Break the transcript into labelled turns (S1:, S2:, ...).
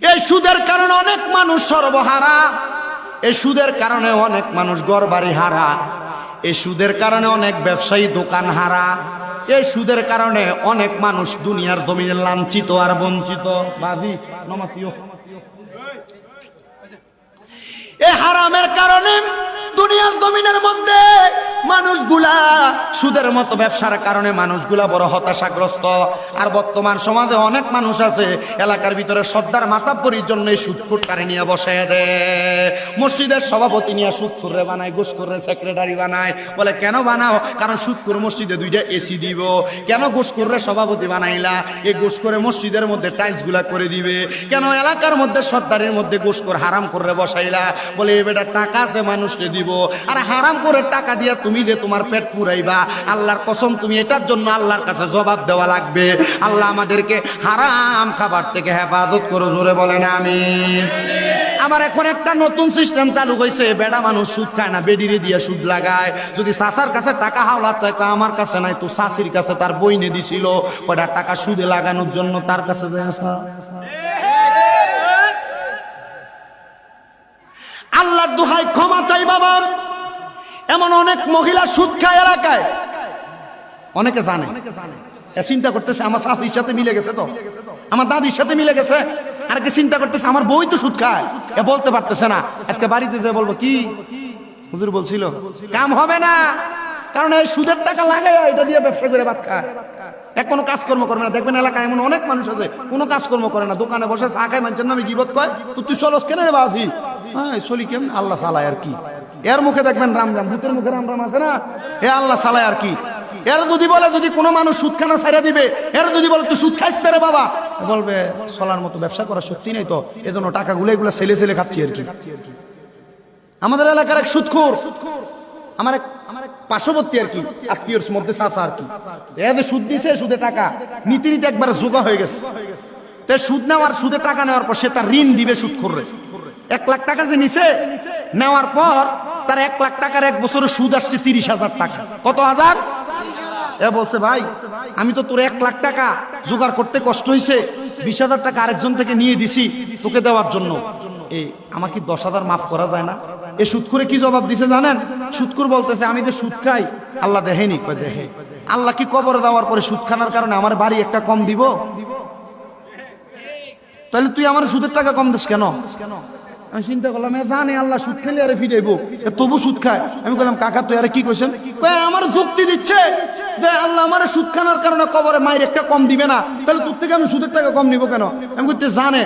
S1: এই সুদের কারণে অনেক মানুষ সর্বহারা, এই সুদের কারণে অনেক মানুষ ঘরবাড়ি হারা, এই সুদের কারণে অনেক ব্যবসায়ী দোকান হারা, এই সুদের কারণে অনেক মানুষ দুনিয়ার জমিনে লাঞ্ছিত আর বঞ্চিত। বাজি নমাতিও এই হারামের কারণে দুনিয়ার জমিনের মধ্যে মানুষগুলা সুদের মতো ব্যবসার কারণে মানুষগুলা বড় হতাশাগ্রস্ত। আর বর্তমান সমাজে অনেক মানুষ আছে এলাকার ভিতরে সর্দার মাতাব্বরির জন্য সুদখোরকারী নিয়ে বসে দেয়, মসজিদের সভাপতি নিয়ে সুদখোররে বানায়, ঘুষখোররে সেক্রেটারি বানায়। বলে কেন বানাও? কারণ সুদখোর মসজিদে দুইটা এসি দিব। কেন ঘুষখোররে সভাপতি বানাইলা? এই ঘুষখোরে মসজিদের মধ্যে টাইলস গুলা করে দিবে। কেন এলাকার মধ্যে সর্দারের মধ্যে ঘুষখোর হারাম করে বসাইলা? বলে এ বেটা টাকা আছে মানুষকে দিব। আর হারাম করে টাকা দিয়া তুমি যে তোমার পেট পুরাইবা, আল্লাহর কসম তুমি এটার জন্য আল্লাহর কাছে জবাব দেওয়া লাগবে। আল্লাহ আমাদেরকে হারাম খাবার থেকে হেফাজত করো, জোরে বলেন আমিন। আমার এখন একটা নতুন সিস্টেম চালু হয়েছে, বেড়া মানুষ সুদ খায় না, বেডিরে দিয়ে সুদ লাগায়। যদি চাচার কাছে টাকা হাওলাত চায়, আমার কাছে নাই তো চাচির কাছে তার বইনে দিছিল, কয়টা টাকা সুদে লাগানোর জন্য তার কাছে যায়। আল্লাহর দোহাই ক্ষমা চাই বাবা, এমন অনেক মহিলা সুদ খায় এলাকায়, অনেকে জানে। চিন্তা করতেছে আমার শাশুড়ির সাথে মিলে গেছে, তো আমার দাদির সাথে মিলে গেছে। আর কি চিন্তা করতেছে আমার বই তো সুদ খায়, এ বলতে পারতেছে না। আজকে বাড়িতে যে বলবো কি হুজুর বলছিল, কাম হবে না। কারণ এই সুদের টাকা লাগায় এটা দিয়ে ব্যবসা করে ভাত খায়, এক কোনো কাজকর্ম করবে না। দেখবেন এলাকায় এমন অনেক মানুষ আছে কোনো কাজকর্ম করে না, দোকানে বসে চা খায়, মানুষের নামে গিবত কয়, তুই চলস কেন রে বাজি? হ্যাঁ চলি কেন, আল্লাহ চালায় আর কি। এর মুখে দেখবেন রাম রাম, ভূতের মুখে রাম রাম আছে না, এ আল্লাহ চালায় আর কি। এর যদি বলে যদি কোনো মানুষ সুদ খানা ছাইরা দিবে, এর যদি বলে তুই সুদ খাইস রে বাবা, বলবে চলার মতো ব্যবসা করার শক্তি নেই, তো এজন্য টাকাগুলো এগুলো ছেলে ছেলে খাচ্ছি আর কি। আমাদের এলাকার এক সুদখোর, আমার এক পার্শ্ববর্তী আর কি, আত্মীয়র মধ্যে চাচা আর কি, এদের সুদ দিছে, সুদে টাকা নীতি নীতি একবার জোগা হয়ে গেছে। তাই সুদ নেওয়ার, সুদে টাকা নেওয়ার পর সে তার ঋণ দিবে সুদখোররে। 1 লাখ টাকা যে নিছে, নেওয়ার পর তার 1 লাখ টাকার এক বছরের সুদ আসছে 30,000 টাকা। কত হাজার? এ বলছে ভাই আমি তো তোর 1 লাখ টাকা জোগাড় করতে কষ্ট হয়েছে, 20,000 টাকা আরেকজন থেকে নিয়ে দিছি তোকে দেওয়ার জন্য, এই আমাকে 10,000 মাফ করা যায় না? এ সুদখোরে কি জবাব দিছে জানেন? সুদখোর বলতেছে আমি যে সুদ খাই আল্লাহ দেখেনি। কয় দেখে। আল্লাহ কি কবরে দেওয়ার পরে সুদ খানার কারণে আমার বাড়ি একটা কম দিব? তাহলে তুই আমার সুদের টাকা কম দিস কেন? আমি চিন্তা করলাম জানে আল্লাহ সুদ খেলে আরে ফিরাইবো, তবু সুদ খায়। আমি বললাম কাকা তুই আরে কি কইছেন? আমার যুক্তি দিচ্ছে যে আল্লাহ আমার সুদ খানার কারণে কবরে মায়ের একটা কম দিবে না, তাহলে তোর থেকে আমি সুদের টাকা কম নিব কেন? আমি বলতে জানে